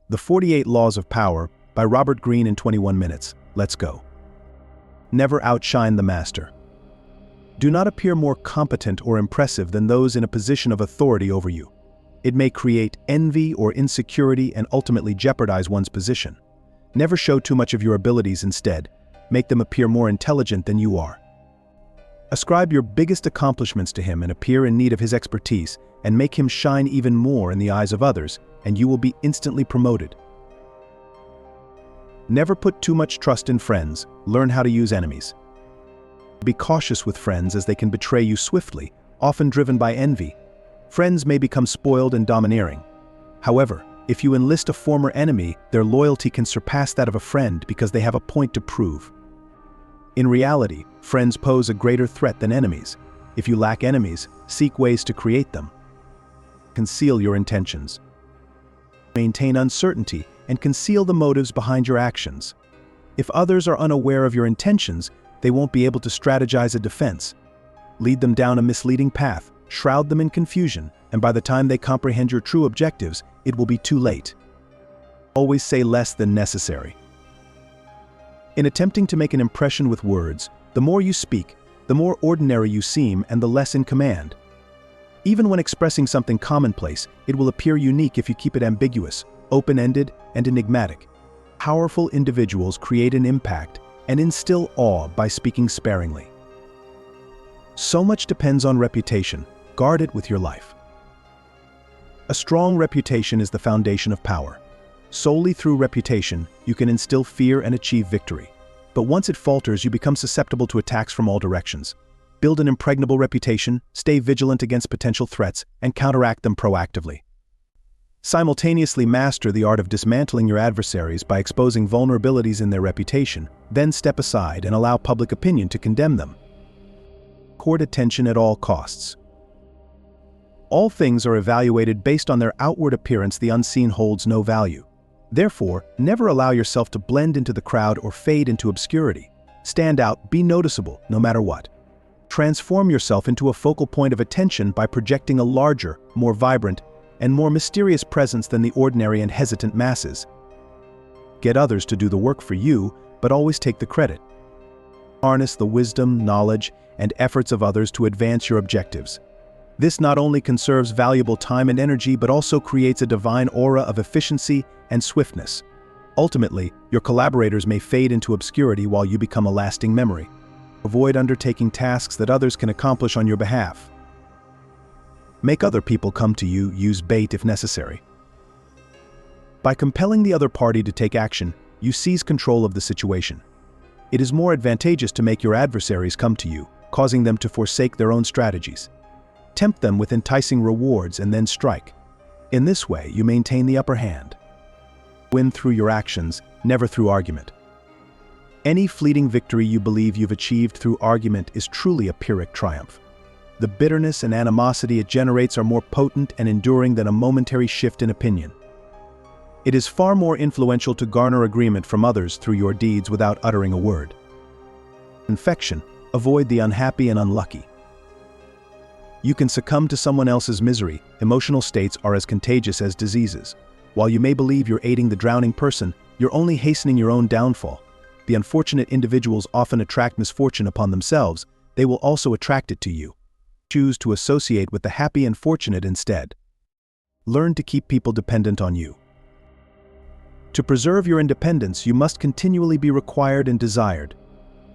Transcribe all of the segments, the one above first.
The 48 Laws of Power by Robert Greene in 21 minutes. Let's go. Never outshine the master. Do not appear more competent or impressive than those in a position of authority over you. It may create envy or insecurity and ultimately jeopardize one's position. Never show too much of your abilities. Instead, make them appear more intelligent than you are. Ascribe your biggest accomplishments to him and appear in need of his expertise, and make him shine even more in the eyes of others, and you will be instantly promoted. Never put too much trust in friends. Learn how to use enemies. Be cautious with friends, as they can betray you swiftly, often driven by envy. Friends may become spoiled and domineering. However, if you enlist a former enemy, their loyalty can surpass that of a friend because they have a point to prove. In reality, friends pose a greater threat than enemies. If you lack enemies, seek ways to create them. Conceal your intentions. Maintain uncertainty and conceal the motives behind your actions. If others are unaware of your intentions, they won't be able to strategize a defense. Lead them down a misleading path, shroud them in confusion, and by the time they comprehend your true objectives, it will be too late. Always say less than necessary. In attempting to make an impression with words, the more you speak, the more ordinary you seem and the less in command. Even when expressing something commonplace, it will appear unique if you keep it ambiguous, open-ended, and enigmatic. Powerful individuals create an impact and instill awe by speaking sparingly. So much depends on reputation. Guard it with your life. A strong reputation is the foundation of power. Solely through reputation, you can instill fear and achieve victory. But once it falters, you become susceptible to attacks from all directions. Build an impregnable reputation, stay vigilant against potential threats, and counteract them proactively. Simultaneously master the art of dismantling your adversaries by exposing vulnerabilities in their reputation, then step aside and allow public opinion to condemn them. Court attention at all costs. All things are evaluated based on their outward appearance. The unseen holds no value. Therefore, never allow yourself to blend into the crowd or fade into obscurity. Stand out, be noticeable, no matter what. Transform yourself into a focal point of attention by projecting a larger, more vibrant, and more mysterious presence than the ordinary and hesitant masses. Get others to do the work for you, but always take the credit. Harness the wisdom, knowledge, and efforts of others to advance your objectives. This not only conserves valuable time and energy, but also creates a divine aura of efficiency and swiftness. Ultimately, your collaborators may fade into obscurity while you become a lasting memory. Avoid undertaking tasks that others can accomplish on your behalf. Make other people come to you. Use bait if necessary. By compelling the other party to take action, you seize control of the situation. It is more advantageous to make your adversaries come to you, causing them to forsake their own strategies. Tempt them with enticing rewards and then strike. In this way, you maintain the upper hand. Win through your actions, never through argument. Any fleeting victory you believe you've achieved through argument is truly a Pyrrhic triumph. The bitterness and animosity it generates are more potent and enduring than a momentary shift in opinion. It is far more influential to garner agreement from others through your deeds without uttering a word. Infection. Avoid the unhappy and unlucky. You can succumb to someone else's misery. Emotional states are as contagious as diseases. While you may believe you're aiding the drowning person, you're only hastening your own downfall. The unfortunate individuals often attract misfortune upon themselves. They will also attract it to you. Choose to associate with the happy and fortunate instead. Learn to keep people dependent on you. To preserve your independence, you must continually be required and desired.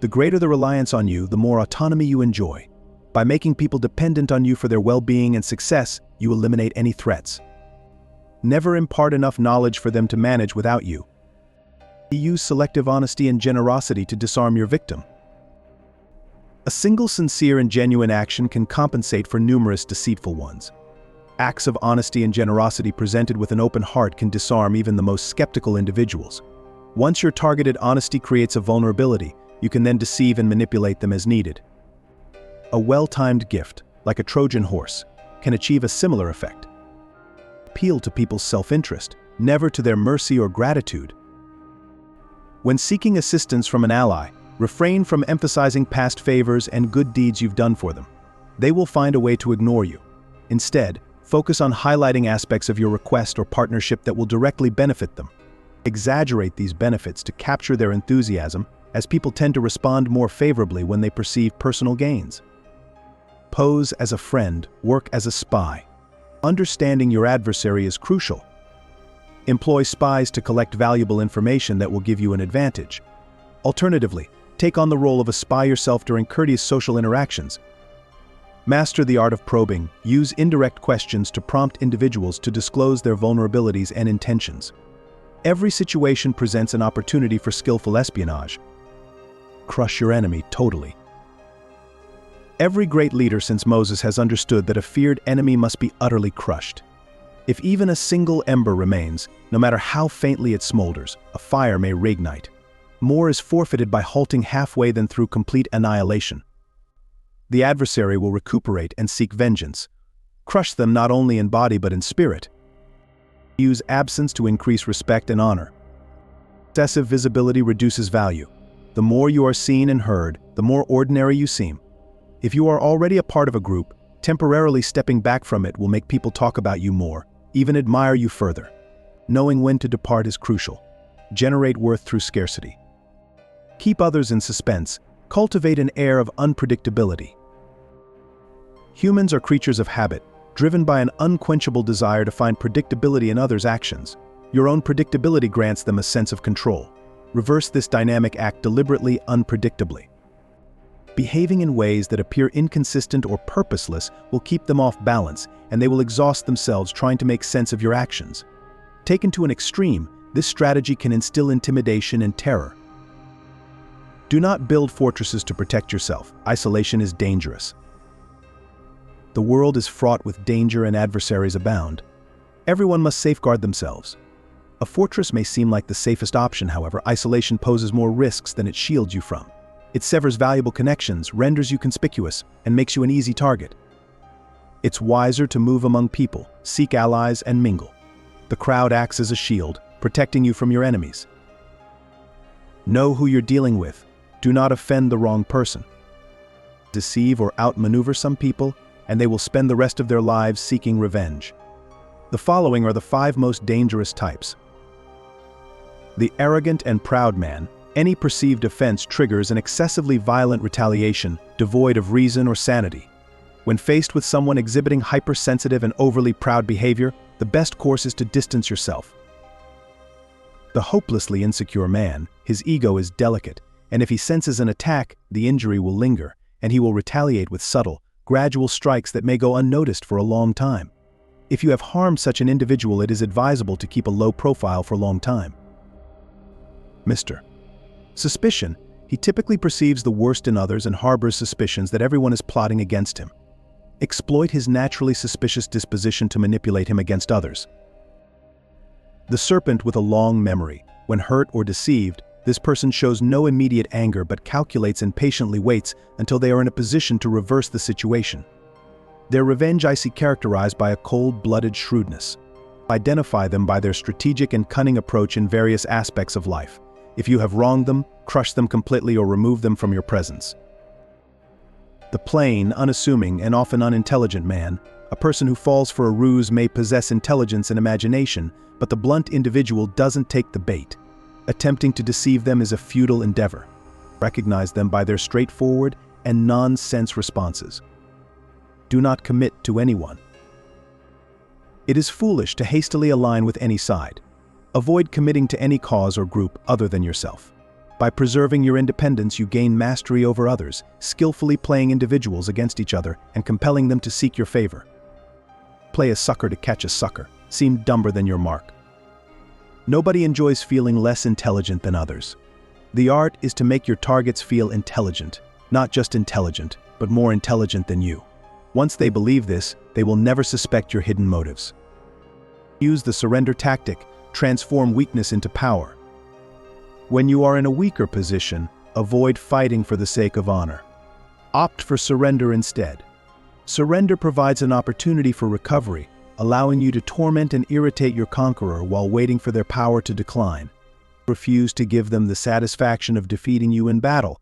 The greater the reliance on you, the more autonomy you enjoy. By making people dependent on you for their well-being and success, you eliminate any threats. Never impart enough knowledge for them to manage without you. Use selective honesty and generosity to disarm your victim. A single sincere and genuine action can compensate for numerous deceitful ones. Acts of honesty and generosity presented with an open heart can disarm even the most skeptical individuals. Once your targeted honesty creates a vulnerability, you can then deceive and manipulate them as needed. A well-timed gift, like a Trojan horse, can achieve a similar effect. Appeal to people's self-interest, never to their mercy or gratitude. When seeking assistance from an ally, refrain from emphasizing past favors and good deeds you've done for them. They will find a way to ignore you. Instead, Focus on highlighting aspects of your request or partnership that will directly benefit them. Exaggerate these benefits to capture their enthusiasm, as people tend to respond more favorably when they perceive personal gains. Pose as a friend, work as a spy. Understanding your adversary is crucial. Employ spies to collect valuable information that will give you an advantage. Alternatively, take on the role of a spy yourself during courteous social interactions. Master the art of probing. Use indirect questions to prompt individuals to disclose their vulnerabilities and intentions. Every situation presents an opportunity for skillful espionage. Crush your enemy totally. Every great leader since Moses has understood that a feared enemy must be utterly crushed. If even a single ember remains, no matter how faintly it smolders, a fire may reignite. More is forfeited by halting halfway than through complete annihilation. The adversary will recuperate and seek vengeance. Crush them not only in body but in spirit. Use absence to increase respect and honor. Excessive visibility reduces value. The more you are seen and heard, the more ordinary you seem. If you are already a part of a group, temporarily stepping back from it will make people talk about you more, even admire you further. Knowing when to depart is crucial. Generate worth through scarcity. Keep others in suspense. Cultivate an air of unpredictability. Humans are creatures of habit, driven by an unquenchable desire to find predictability in others' actions. Your own predictability grants them a sense of control. Reverse this dynamic act deliberately, unpredictably. Behaving in ways that appear inconsistent or purposeless will keep them off balance, and they will exhaust themselves trying to make sense of your actions. Taken to an extreme, this strategy can instill intimidation and terror. Do not build fortresses to protect yourself. Isolation is dangerous. The world is fraught with danger and adversaries abound. Everyone must safeguard themselves. A fortress may seem like the safest option, however, isolation poses more risks than it shields you from. It severs valuable connections, renders you conspicuous, and makes you an easy target. It's wiser to move among people, seek allies, and mingle. The crowd acts as a shield, protecting you from your enemies. Know who you're dealing with. Do not offend the wrong person. Deceive or outmaneuver some people, and they will spend the rest of their lives seeking revenge. The following are the 5 most dangerous types. The arrogant and proud man. Any perceived offense triggers an excessively violent retaliation, devoid of reason or sanity. When faced with someone exhibiting hypersensitive and overly proud behavior, the best course is to distance yourself. The hopelessly insecure man. His ego is delicate, and if he senses an attack, the injury will linger, and he will retaliate with subtle, gradual strikes that may go unnoticed for a long time. If you have harmed such an individual, it is advisable to keep a low profile for a long time. Mr. Suspicion. He typically perceives the worst in others and harbors suspicions that everyone is plotting against him. Exploit his naturally suspicious disposition to manipulate him against others. The serpent with a long memory. When hurt or deceived, this person shows no immediate anger but calculates and patiently waits until they are in a position to reverse the situation. Their revenge I see characterized by a cold-blooded shrewdness. Identify them by their strategic and cunning approach in various aspects of life. If you have wronged them, crush them completely or remove them from your presence. The plain, unassuming, and often unintelligent man. A person who falls for a ruse may possess intelligence and imagination, but the blunt individual doesn't take the bait. Attempting to deceive them is a futile endeavor. Recognize them by their straightforward and nonsense responses. Do not commit to anyone. It is foolish to hastily align with any side. Avoid committing to any cause or group other than yourself. By preserving your independence, you gain mastery over others, skillfully playing individuals against each other and compelling them to seek your favor. Play a sucker to catch a sucker. Seem dumber than your mark. Nobody enjoys feeling less intelligent than others. The art is to make your targets feel intelligent, not just intelligent, but more intelligent than you. Once they believe this, they will never suspect your hidden motives. Use the surrender tactic. Transform weakness into power. When you are in a weaker position, avoid fighting for the sake of honor. Opt for surrender instead. Surrender provides an opportunity for recovery, allowing you to torment and irritate your conqueror while waiting for their power to decline. Refuse to give them the satisfaction of defeating you in battle.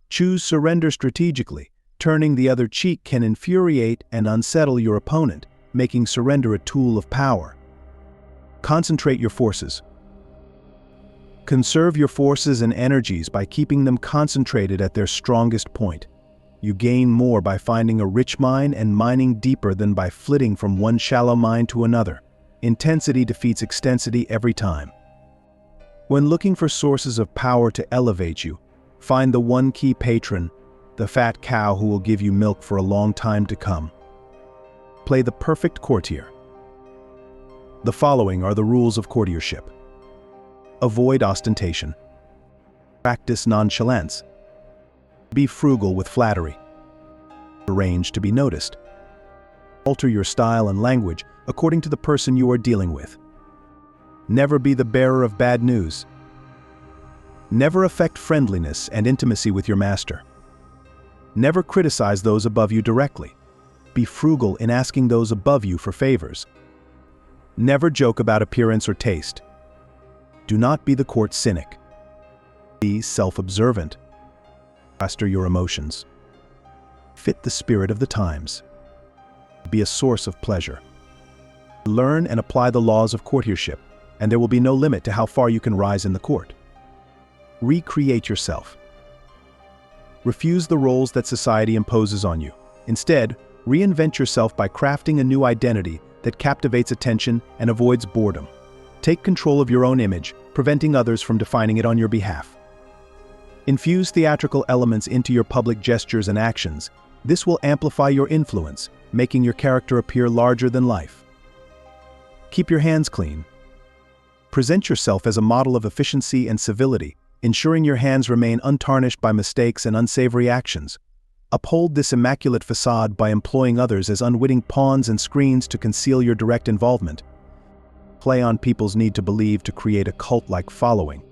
Choose surrender strategically. Turning the other cheek can infuriate and unsettle your opponent, making surrender a tool of power. Concentrate your forces. Conserve your forces and energies by keeping them concentrated at their strongest point. You gain more by finding a rich mine and mining deeper than by flitting from one shallow mine to another. Intensity defeats extensity every time. When looking for sources of power to elevate you, find the one key patron, the fat cow who will give you milk for a long time to come. Play the perfect courtier. The following are the rules of courtiership. Avoid ostentation. Practice nonchalance. Be frugal with flattery. Arrange to be noticed. Alter your style and language according to the person you are dealing with. Never be the bearer of bad news. Never affect friendliness and intimacy with your master. Never criticize those above you directly. Be frugal in asking those above you for favors. Never joke about appearance or taste. Do not be the court cynic. Be self-observant. Master your emotions. Fit the spirit of the times. Be a source of pleasure. Learn and apply the laws of courtiership, and there will be no limit to how far you can rise in the court. Recreate yourself. Refuse the roles that society imposes on you. Instead, reinvent yourself by crafting a new identity that captivates attention and avoids boredom. Take control of your own image, preventing others from defining it on your behalf. Infuse theatrical elements into your public gestures and actions. This will amplify your influence, making your character appear larger than life. Keep your hands clean. Present yourself as a model of efficiency and civility, ensuring your hands remain untarnished by mistakes and unsavory actions. Uphold this immaculate facade by employing others as unwitting pawns and screens to conceal your direct involvement. Play on people's need to believe to create a cult-like following.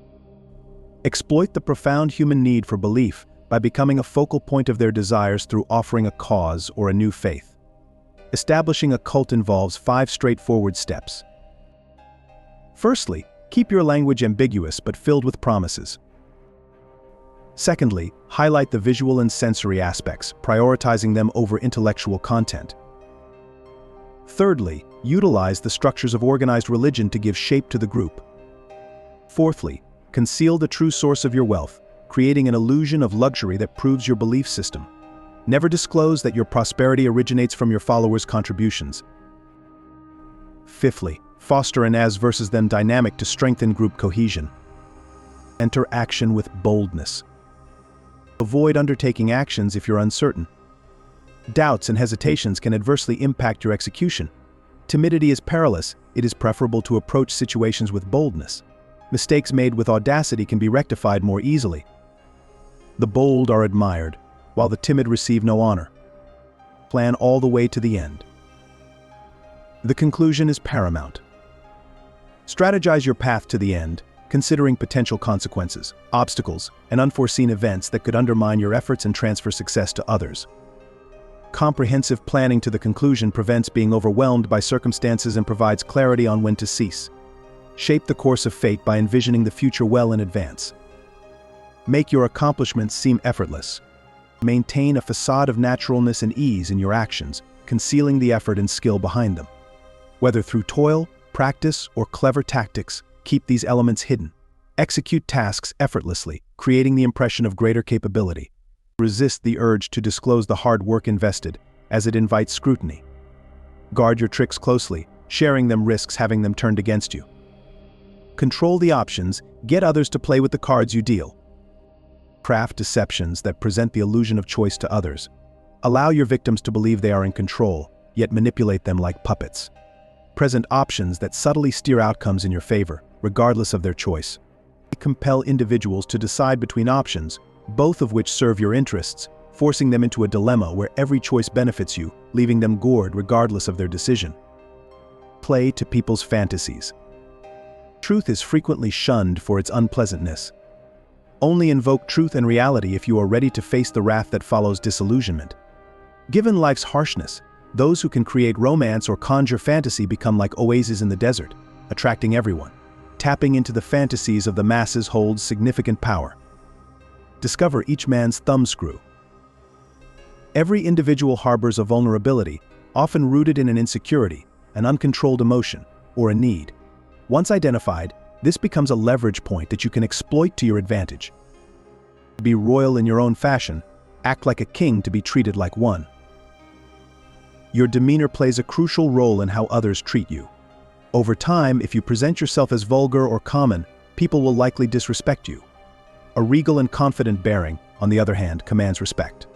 Exploit the profound human need for belief by becoming a focal point of their desires through offering a cause or a new faith. Establishing a cult involves 5 straightforward steps. Firstly, keep your language ambiguous but filled with promises. Secondly, highlight the visual and sensory aspects, prioritizing them over intellectual content. Thirdly, utilize the structures of organized religion to give shape to the group. Fourthly, conceal the true source of your wealth, creating an illusion of luxury that proves your belief system. Never disclose that your prosperity originates from your followers' contributions. Fifthly, foster an us versus them dynamic to strengthen group cohesion. Enter action with boldness. Avoid undertaking actions if you're uncertain. Doubts and hesitations can adversely impact your execution. Timidity is perilous. It is preferable to approach situations with boldness. Mistakes made with audacity can be rectified more easily. The bold are admired, while the timid receive no honor. Plan all the way to the end. The conclusion is paramount. Strategize your path to the end, considering potential consequences, obstacles, and unforeseen events that could undermine your efforts and transfer success to others. Comprehensive planning to the conclusion prevents being overwhelmed by circumstances and provides clarity on when to cease. Shape the course of fate by envisioning the future well in advance. Make your accomplishments seem effortless. Maintain a facade of naturalness and ease in your actions, concealing the effort and skill behind them. Whether through toil, practice, or clever tactics, keep these elements hidden. Execute tasks effortlessly, creating the impression of greater capability. Resist the urge to disclose the hard work invested, as it invites scrutiny. Guard your tricks closely, sharing them risks having them turned against you. Control the options, get others to play with the cards you deal. Craft deceptions that present the illusion of choice to others. Allow your victims to believe they are in control, yet manipulate them like puppets. Present options that subtly steer outcomes in your favor, regardless of their choice. Compel individuals to decide between options, both of which serve your interests, forcing them into a dilemma where every choice benefits you, leaving them gored regardless of their decision. Play to people's fantasies. Truth is frequently shunned for its unpleasantness. Only invoke truth and reality if you are ready to face the wrath that follows disillusionment. Given life's harshness, those who can create romance or conjure fantasy become like oases in the desert, attracting everyone. Tapping into the fantasies of the masses holds significant power. Discover each man's thumbscrew. Every individual harbors a vulnerability, often rooted in an insecurity, an uncontrolled emotion, or a need. Once identified, this becomes a leverage point that you can exploit to your advantage. Be royal in your own fashion, act like a king to be treated like one. Your demeanor plays a crucial role in how others treat you. Over time, if you present yourself as vulgar or common, people will likely disrespect you. A regal and confident bearing, on the other hand, commands respect.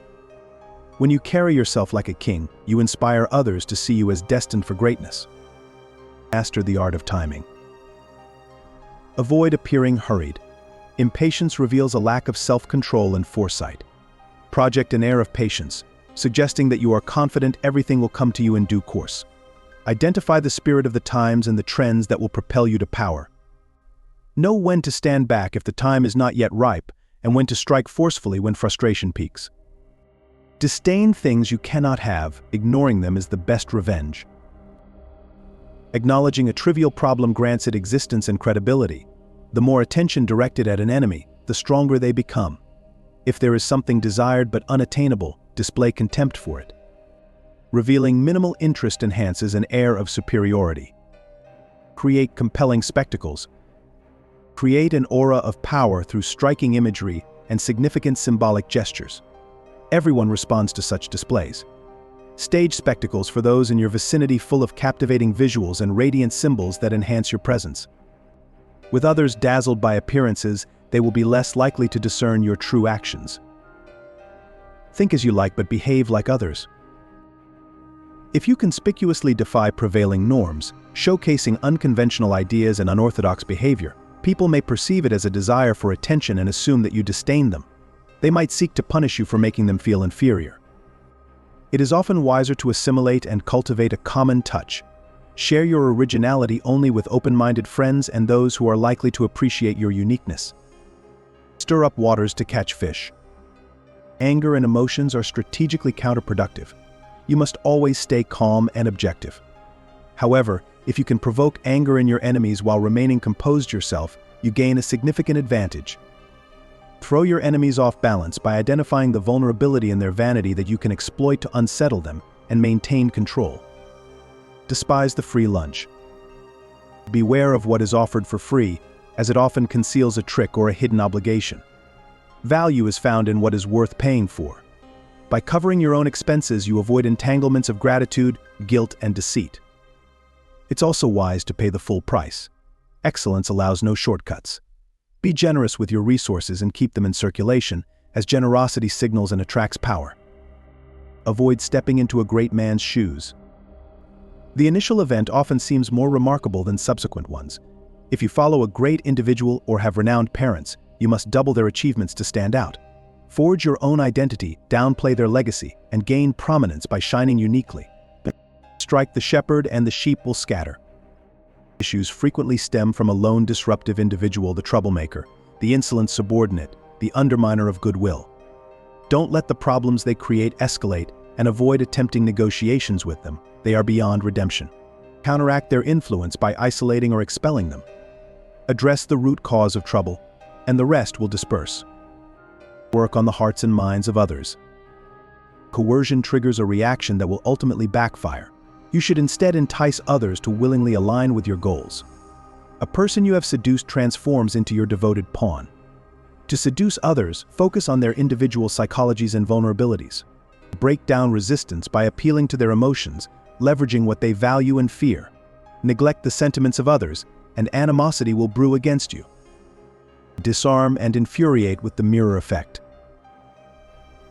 When you carry yourself like a king, you inspire others to see you as destined for greatness. Master the art of timing. Avoid appearing hurried. Impatience reveals a lack of self-control and foresight. Project an air of patience, suggesting that you are confident everything will come to you in due course. Identify the spirit of the times and the trends that will propel you to power. Know when to stand back if the time is not yet ripe, and when to strike forcefully when frustration peaks. Disdain things you cannot have, ignoring them is the best revenge. Acknowledging a trivial problem grants it existence and credibility. The more attention directed at an enemy, the stronger they become. If there is something desired but unattainable, display contempt for it. Revealing minimal interest enhances an air of superiority. Create compelling spectacles. Create an aura of power through striking imagery and significant symbolic gestures. Everyone responds to such displays. Stage spectacles for those in your vicinity full of captivating visuals and radiant symbols that enhance your presence. With others dazzled by appearances, they will be less likely to discern your true actions. Think as you like but behave like others. If you conspicuously defy prevailing norms, showcasing unconventional ideas and unorthodox behavior, people may perceive it as a desire for attention and assume that you disdain them. They might seek to punish you for making them feel inferior. It is often wiser to assimilate and cultivate a common touch. Share your originality only with open-minded friends and those who are likely to appreciate your uniqueness. Stir up waters to catch fish. Anger and emotions are strategically counterproductive. You must always stay calm and objective. However, if you can provoke anger in your enemies while remaining composed yourself, you gain a significant advantage. Throw your enemies off balance by identifying the vulnerability in their vanity that you can exploit to unsettle them and maintain control. Despise the free lunch. Beware of what is offered for free, as it often conceals a trick or a hidden obligation. Value is found in what is worth paying for. By covering your own expenses, you avoid entanglements of gratitude, guilt, and deceit. It's also wise to pay the full price. Excellence allows no shortcuts. Be generous with your resources and keep them in circulation, as generosity signals and attracts power. Avoid stepping into a great man's shoes. The initial event often seems more remarkable than subsequent ones. If you follow a great individual or have renowned parents, you must double their achievements to stand out. Forge your own identity, downplay their legacy, and gain prominence by shining uniquely. Strike the shepherd and the sheep will scatter. Issues frequently stem from a lone disruptive individual, the troublemaker, the insolent subordinate, the underminer of goodwill. Don't let the problems they create escalate and avoid attempting negotiations with them. They are beyond redemption. Counteract their influence by isolating or expelling them. Address the root cause of trouble, and the rest will disperse. Work on the hearts and minds of others. Coercion triggers a reaction that will ultimately backfire. You should instead entice others to willingly align with your goals. A person you have seduced transforms into your devoted pawn. To seduce others, focus on their individual psychologies and vulnerabilities. Break down resistance by appealing to their emotions, leveraging what they value and fear. Neglect the sentiments of others, and animosity will brew against you. Disarm and infuriate with the mirror effect.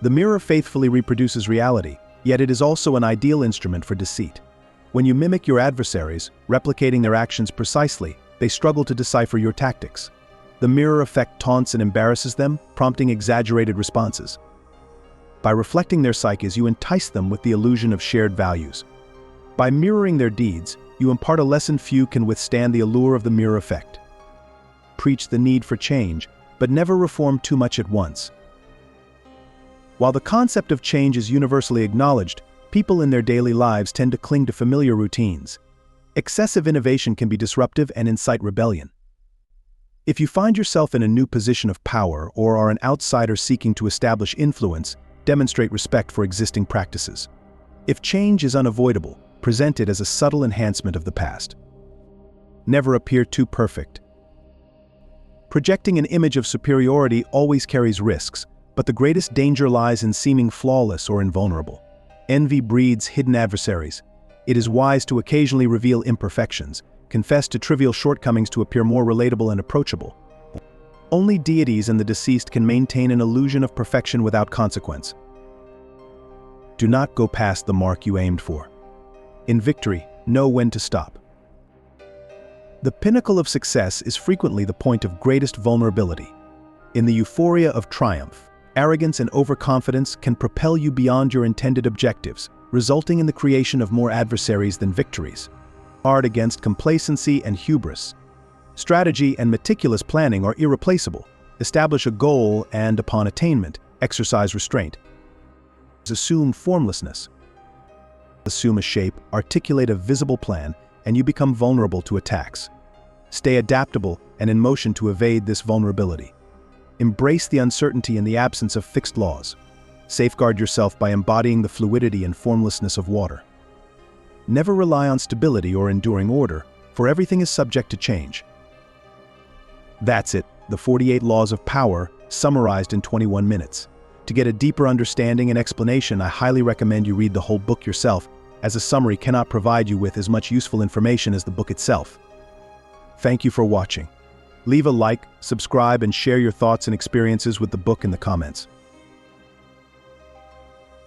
The mirror faithfully reproduces reality, yet it is also an ideal instrument for deceit. When you mimic your adversaries, replicating their actions precisely, they struggle to decipher your tactics. The mirror effect taunts and embarrasses them, prompting exaggerated responses. By reflecting their psyches, you entice them with the illusion of shared values. By mirroring their deeds, you impart a lesson few can withstand: the allure of the mirror effect. Preach the need for change, but never reform too much at once. While the concept of change is universally acknowledged, people in their daily lives tend to cling to familiar routines. Excessive innovation can be disruptive and incite rebellion. If you find yourself in a new position of power or are an outsider seeking to establish influence, demonstrate respect for existing practices. If change is unavoidable, present it as a subtle enhancement of the past. Never appear too perfect. Projecting an image of superiority always carries risks, but the greatest danger lies in seeming flawless or invulnerable. Envy breeds hidden adversaries. It is wise to occasionally reveal imperfections, confess to trivial shortcomings to appear more relatable and approachable. Only deities and the deceased can maintain an illusion of perfection without consequence. Do not go past the mark you aimed for. In victory, know when to stop. The pinnacle of success is frequently the point of greatest vulnerability. In the euphoria of triumph, arrogance and overconfidence can propel you beyond your intended objectives, resulting in the creation of more adversaries than victories. Guard against complacency and hubris. Strategy and meticulous planning are irreplaceable. Establish a goal and, upon attainment, exercise restraint. Assume formlessness. Assume a shape, articulate a visible plan, and you become vulnerable to attacks. Stay adaptable and in motion to evade this vulnerability. Embrace the uncertainty in the absence of fixed laws. Safeguard yourself by embodying the fluidity and formlessness of water. Never rely on stability or enduring order, for everything is subject to change. That's it, the 48 Laws of Power, summarized in 21 minutes. To get a deeper understanding and explanation, I highly recommend you read the whole book yourself, as a summary cannot provide you with as much useful information as the book itself. Thank you for watching. Leave a like, subscribe, and share your thoughts and experiences with the book in the comments.